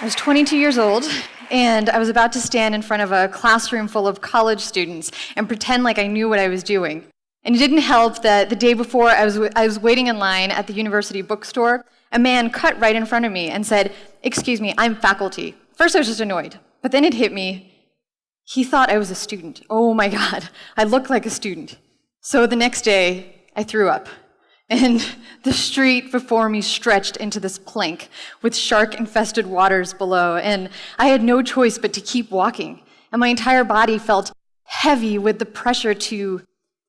was 22 years old, and I was about to stand in front of a classroom full of college students and pretend like I knew what I was doing. And it didn't help that the day before I was waiting in line at the university bookstore, a man cut right in front of me and said, "Excuse me, I'm faculty." First I was just annoyed, but then it hit me. He thought I was a student. Oh my God, I looked like a student. So the next day, I threw up. And the street before me stretched into this plank with shark-infested waters below, and I had no choice but to keep walking. And my entire body felt heavy with the pressure to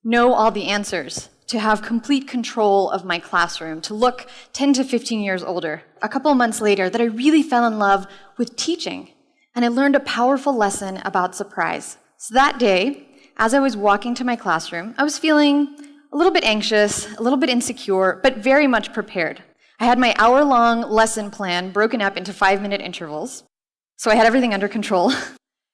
know all the answers, to have complete control of my classroom, to look 10 to 15 years older. A couple of months later, that I really fell in love with teaching, and I learned a powerful lesson about surprise. So that day, as I was walking to my classroom, I was feeling a little bit anxious, a little bit insecure, but very much prepared. I had my hour-long lesson plan broken up into 5-minute intervals, so I had everything under control,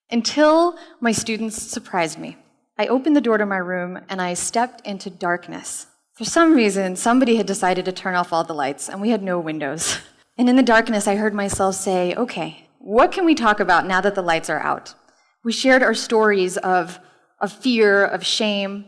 until my students surprised me. I opened the door to my room, and I stepped into darkness. For some reason, somebody had decided to turn off all the lights, and we had no windows. And in the darkness, I heard myself say, "Okay, what can we talk about now that the lights are out?" We shared our stories of fear, of shame,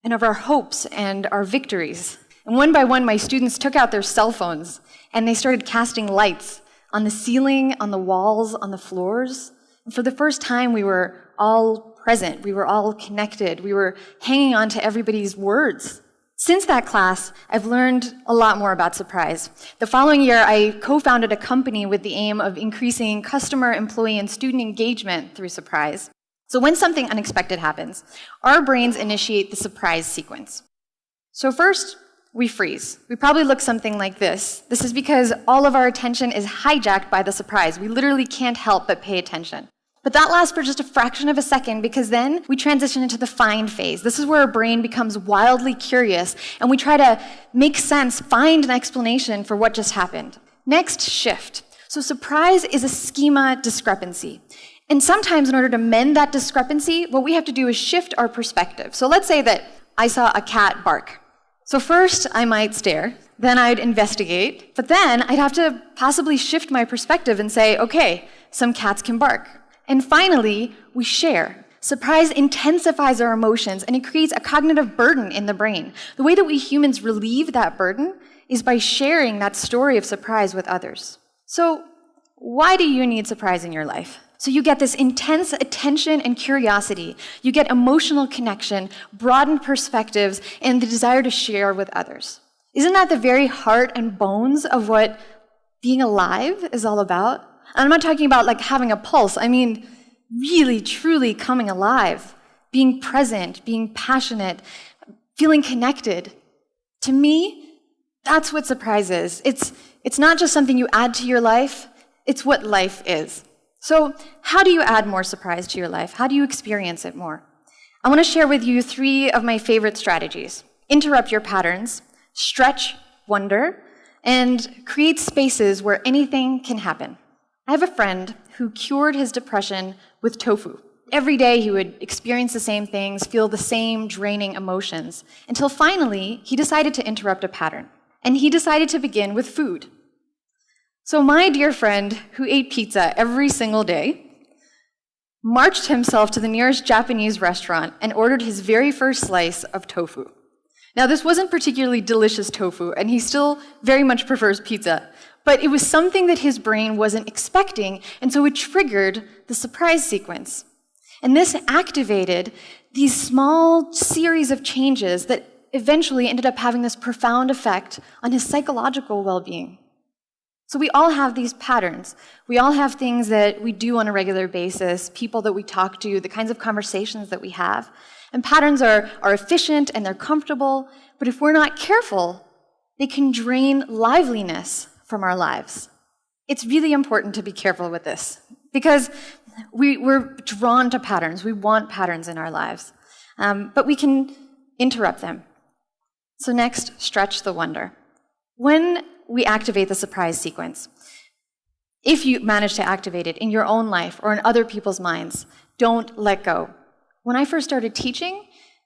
and of our hopes and our victories. And one by one, my students took out their cell phones, and they started casting lights on the ceiling, on the walls, on the floors. And for the first time, we were all present. We were all connected. We were hanging on to everybody's words. Since that class, I've learned a lot more about surprise. The following year, I co-founded a company with the aim of increasing customer, employee, and student engagement through surprise. So when something unexpected happens, our brains initiate the surprise sequence. So first, we freeze. We probably look something like this. This is because all of our attention is hijacked by the surprise. We literally can't help but pay attention. But that lasts for just a fraction of a second, because then we transition into the find phase. This is where our brain becomes wildly curious, and we try to make sense, find an explanation for what just happened. Next, shift. So surprise is a schema discrepancy. And sometimes in order to mend that discrepancy, what we have to do is shift our perspective. So let's say that I saw a cat bark. So first I might stare, then I'd investigate, but then I'd have to possibly shift my perspective and say, okay, some cats can bark. And finally, we share. Surprise intensifies our emotions, and it creates a cognitive burden in the brain. The way that we humans relieve that burden is by sharing that story of surprise with others. So why do you need surprise in your life? So you get this intense attention and curiosity. You get emotional connection, broadened perspectives, and the desire to share with others. Isn't that the very heart and bones of what being alive is all about? And I'm not talking about like having a pulse. I mean, really, truly coming alive, being present, being passionate, feeling connected. To me, that's what surprise is. It's not just something you add to your life, it's what life is. So how do you add more surprise to your life? How do you experience it more? I want to share with you 3 of my favorite strategies. Interrupt your patterns, stretch wonder, and create spaces where anything can happen. I have a friend who cured his depression with tofu. Every day he would experience the same things, feel the same draining emotions, until finally he decided to interrupt a pattern. And he decided to begin with food. So my dear friend, who ate pizza every single day, marched himself to the nearest Japanese restaurant and ordered his very first slice of tofu. Now, this wasn't particularly delicious tofu, and he still very much prefers pizza, but it was something that his brain wasn't expecting, and so it triggered the surprise sequence. And this activated these small series of changes that eventually ended up having this profound effect on his psychological well-being. So we all have these patterns. We all have things that we do on a regular basis, people that we talk to, the kinds of conversations that we have. And patterns are efficient and they're comfortable, but if we're not careful, they can drain liveliness from our lives. It's really important to be careful with this, because we're drawn to patterns. We want patterns in our lives, but we can interrupt them. So next, stretch the wonder. When we activate the surprise sequence, if you manage to activate it in your own life or in other people's minds, don't let go. When I first started teaching,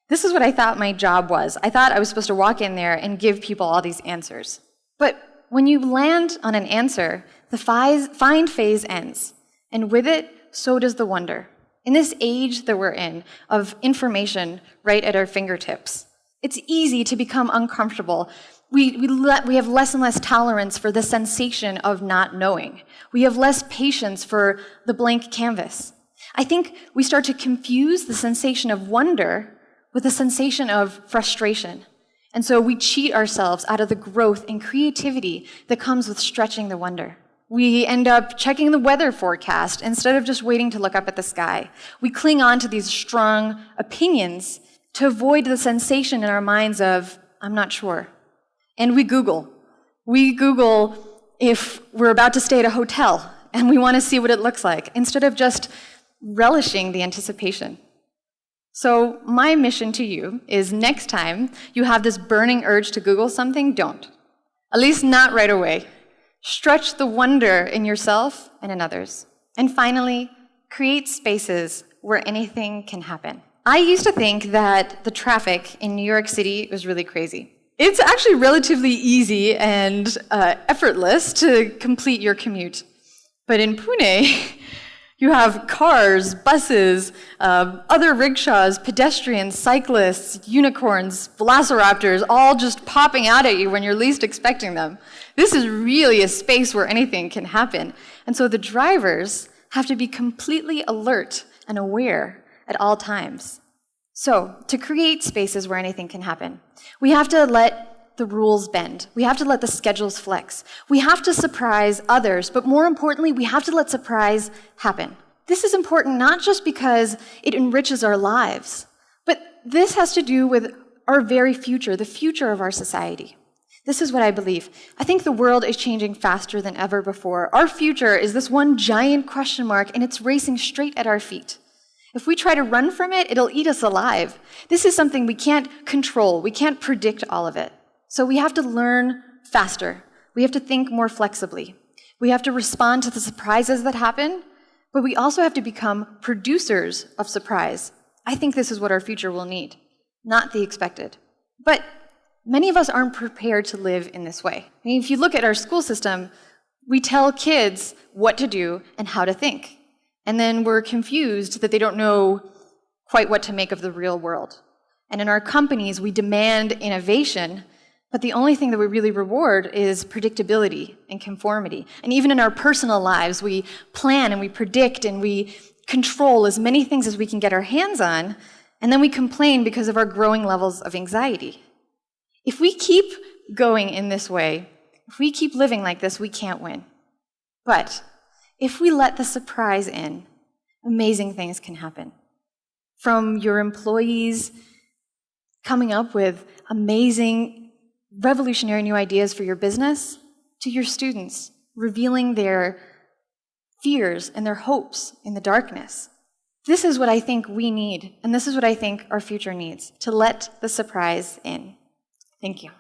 this is what I thought my job was. I thought I was supposed to walk in there and give people all these answers. But when you land on an answer the find phase ends, and with it, so does the wonder. In this age that we're in, of information right at our fingertips, it's easy to become uncomfortable. We have less and less tolerance for the sensation of not knowing. We have less patience for the blank canvas. I think we start to confuse the sensation of wonder with the sensation of frustration. And so we cheat ourselves out of the growth and creativity that comes with stretching the wonder. We end up checking the weather forecast instead of just waiting to look up at the sky. We cling on to these strong opinions to avoid the sensation in our minds of, I'm not sure. And we Google. We Google if we're about to stay at a hotel and we want to see what it looks like, instead of just relishing the anticipation. So my mission to you is, next time you have this burning urge to Google something, don't. At least not right away. Stretch the wonder in yourself and in others. And finally, create spaces where anything can happen. I used to think that the traffic in New York City was really crazy. It's actually relatively easy and effortless to complete your commute. But in Pune, you have cars, buses, other rickshaws, pedestrians, cyclists, unicorns, velociraptors, all just popping out at you when you're least expecting them. This is really a space where anything can happen. And so the drivers have to be completely alert and aware at all times. So, to create spaces where anything can happen, we have to let the rules bend. We have to let the schedules flex. We have to surprise others, but more importantly, we have to let surprise happen. This is important not just because it enriches our lives, but this has to do with our very future, the future of our society. This is what I believe. I think the world is changing faster than ever before. Our future is this one giant question mark, and it's racing straight at our feet. If we try to run from it, it'll eat us alive. This is something we can't control. We can't predict all of it. So we have to learn faster. We have to think more flexibly. We have to respond to the surprises that happen, but we also have to become producers of surprise. I think this is what our future will need, not the expected. But many of us aren't prepared to live in this way. I mean, if you look at our school system, we tell kids what to do and how to think. And then we're confused that they don't know quite what to make of the real world. And in our companies, we demand innovation, but the only thing that we really reward is predictability and conformity. And even in our personal lives, we plan and we predict and we control as many things as we can get our hands on, and then we complain because of our growing levels of anxiety. If we keep going in this way, if we keep living like this, we can't win. But if we let the surprise in, amazing things can happen. From your employees coming up with amazing, revolutionary new ideas for your business, to your students revealing their fears and their hopes in the darkness. This is what I think we need, and this is what I think our future needs, to let the surprise in. Thank you.